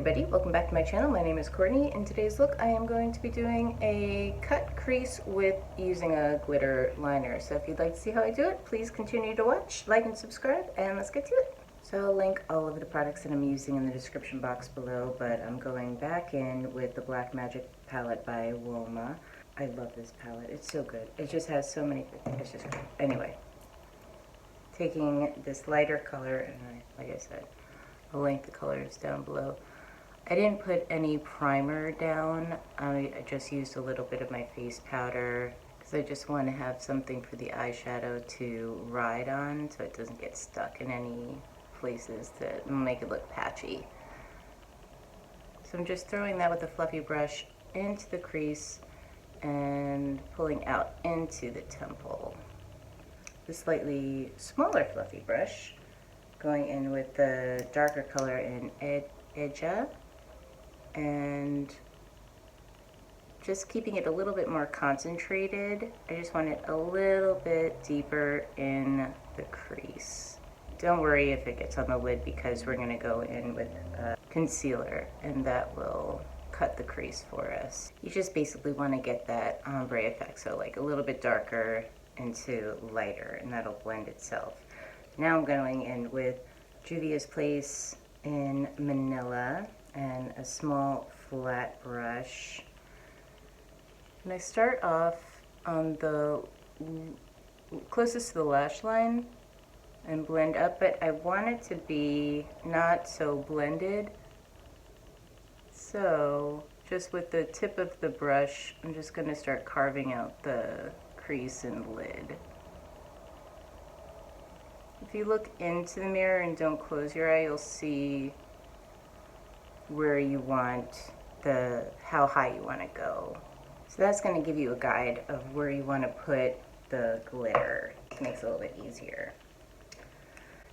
everybody, welcome back to my channel. My name is Courtney. In today's look I am going to be doing a cut crease with using a glitter liner. So if you'd like to see how I do it, please continue to watch, like and subscribe, and let's get to it. So I'll link all of the products that I'm using in the description box below, but I'm going back in with the Black Magic palette by Woma. I love this palette, it's so good. It just has so many, it's just great. Anyway, taking this lighter color, and like I said, I'll link the colors down below. I didn't put any primer down. I just used a little bit of my face powder because I just want to have something for the eyeshadow to ride on so it doesn't get stuck in any places that make it look patchy. So I'm just throwing that with a fluffy brush into the crease and pulling out into the temple. The slightly smaller fluffy brush going in with the darker color in Edja and just keeping it a little bit more concentrated. I just want it a little bit deeper in the crease. Don't worry if it gets on the lid because we're going to go in with concealer and that will cut the crease for us. You just basically want to get that ombre effect, so like a little bit darker into lighter, and that'll blend itself. Now I'm going in with Juvia's Place in Manila and a small flat brush. And I start off on the closest to the lash line and blend up, but I want it to be not so blended. So just with the tip of the brush, I'm just going to start carving out the crease and lid. If you look into the mirror and don't close your eye, you'll see where you want how high you want to go. So that's going to give you a guide of where you want to put the glitter. It makes it a little bit easier.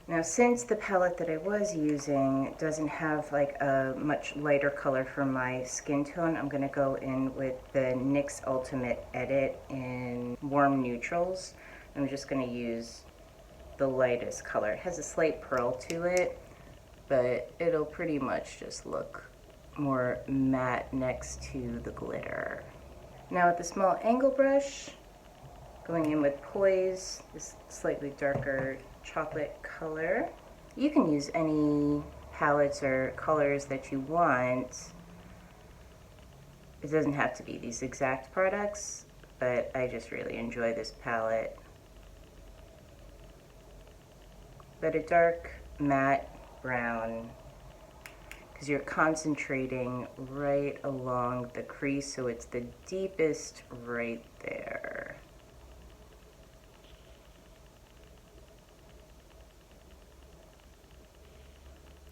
Now, since the palette that I was using doesn't have like a much lighter color for my skin tone, I'm going to go in with the NYX Ultimate Edit in Warm Neutrals. I'm just going to use the lightest color. It has a slight pearl to it, but it'll pretty much just look more matte next to the glitter. Now with the small angle brush, going in with Poise, this slightly darker chocolate color. You can use any palettes or colors that you want. It doesn't have to be these exact products, but I just really enjoy this palette. But a dark matte brown, because you're concentrating right along the crease, so it's the deepest right there.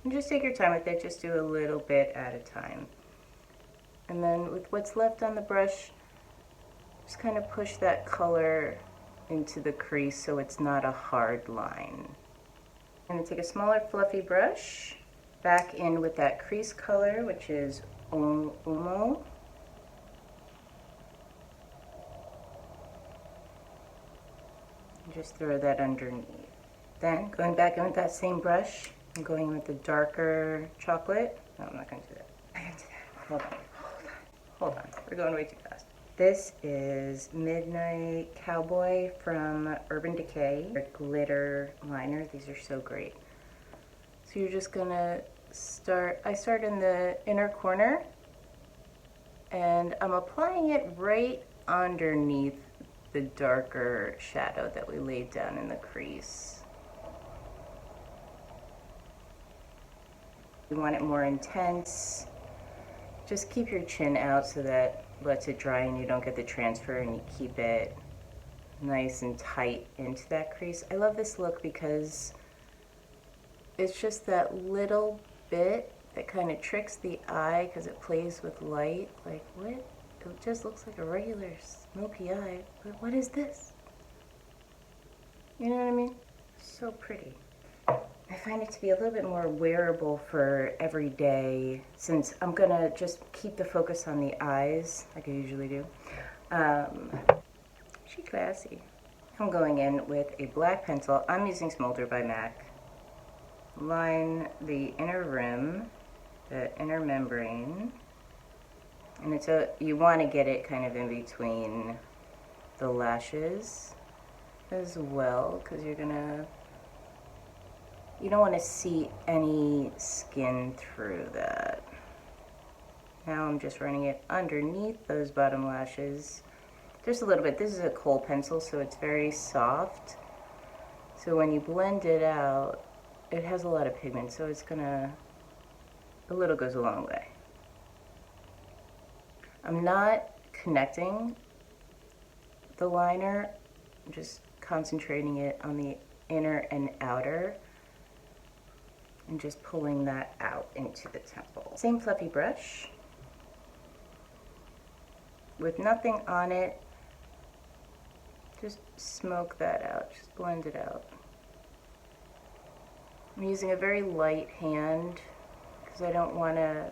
And just take your time with it, just do a little bit at a time. And then with what's left on the brush, just kind of push that color into the crease so it's not a hard line. I'm going to take a smaller fluffy brush, back in with that crease color, which is Umo. Just throw that underneath. Then, going back in with that same brush, I'm going in with the darker chocolate. No, I'm not going to do that. I can do that. Hold on. We're going way too fast. This is Midnight Cowboy from Urban Decay. A glitter liner. These are so great. So you're just gonna I start in the inner corner and I'm applying it right underneath the darker shadow that we laid down in the crease. You want it more intense. Just keep your chin out so that lets it dry and you don't get the transfer, and you keep it nice and tight into that crease. I love this look because it's just that little bit that kind of tricks the eye because it plays with light. Like, what? It just looks like a regular smoky eye, but what is this? You know what I mean? So pretty. I find it to be a little bit more wearable for every day, since I'm gonna just keep the focus on the eyes like I usually do. She's classy. I'm going in with a black pencil. I'm using Smolder by MAC. Line the inner rim the inner membrane. And you want to get it kind of in between the lashes as well, because you don't want to see any skin through that. Now I'm just running it underneath those bottom lashes. Just a little bit. This is a kohl pencil, so it's very soft. So when you blend it out, it has a lot of pigment, so a little goes a long way. I'm not connecting the liner, I'm just concentrating it on the inner and outer and just pulling that out into the temple. Same fluffy brush with nothing on it, just smoke that out, just blend it out. I'm using a very light hand because I don't want to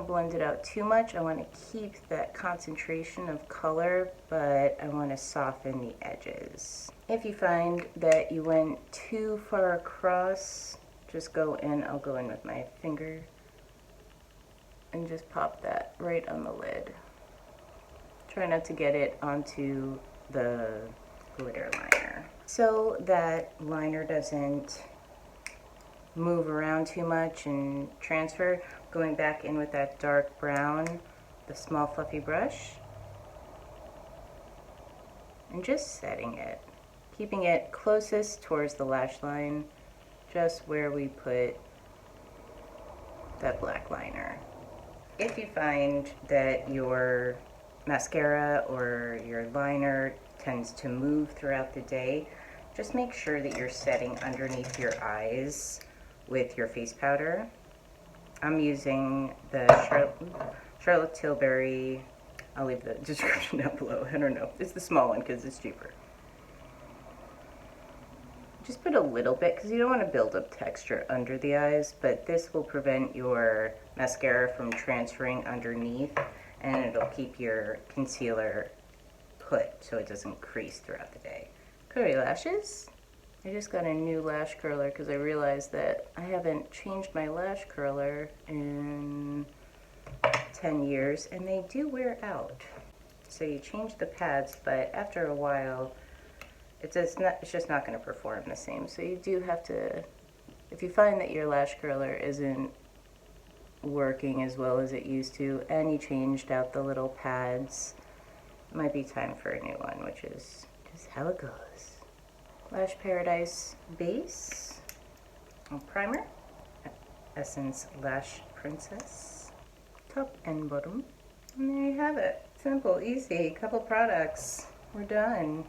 blend it out too much. I want to keep that concentration of color, but I want to soften the edges. If you find that you went too far across, just go in. I'll go in with my finger and just pop that right on the lid. Try not to get it onto the glitter liner, so that liner doesn't move around too much and transfer. Going back in with that dark brown, the small fluffy brush, and just setting it, keeping it closest towards the lash line, just where we put that black liner. If you find that your mascara or your liner tends to move throughout the day, just make sure that you're setting underneath your eyes with your face powder. I'm using the Charlotte Tilbury, I'll leave the description down below, I don't know, it's the small one because it's cheaper. Just put a little bit because you don't want to build up texture under the eyes, but this will prevent your mascara from transferring underneath, and it'll keep your concealer put so it doesn't crease throughout the day. Curly lashes. I just got a new lash curler because I realized that I haven't changed my lash curler in 10 years, and they do wear out. So you change the pads, but after a while, it's just not going to perform the same. So you do have to, if you find that your lash curler isn't working as well as it used to, and you changed out the little pads, it might be time for a new one, which is just how it goes. Lash Paradise base, primer, Essence Lash Princess, top and bottom. And there you have it. Simple, easy, couple products. We're done.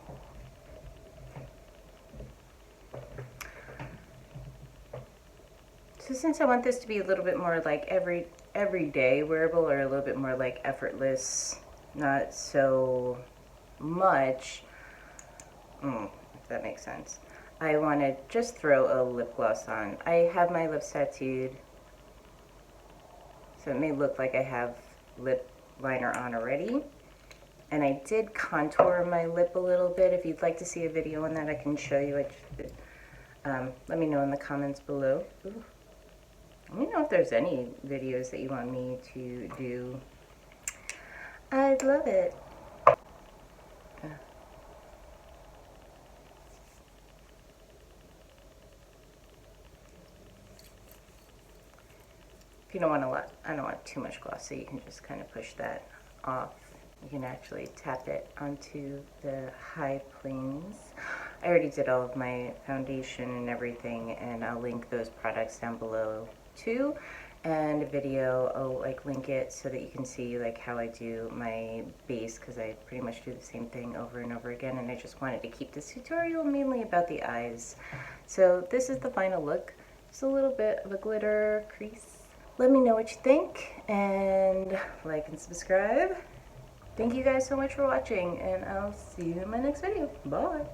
So since I want this to be a little bit more like everyday wearable, or a little bit more like effortless, not so much, if that makes sense, I want to just throw a lip gloss on. I have my lips tattooed, so it may look like I have lip liner on already. And I did contour my lip a little bit. If you'd like to see a video on that, I can show you. Let me know in the comments below. Ooh. Let me know if there's any videos that you want me to do. I'd love it. If you don't want a lot, I don't want too much gloss, so you can just kind of push that off. You can actually tap it onto the high planes. I already did all of my foundation and everything, and I'll link those products down below too. And a video, I'll link it so that you can see how I do my base, because I pretty much do the same thing over and over again, and I just wanted to keep this tutorial mainly about the eyes. So this is the final look. Just a little bit of a glitter crease. Let me know what you think, and like and subscribe. Thank you guys so much for watching, and I'll see you in my next video. Bye!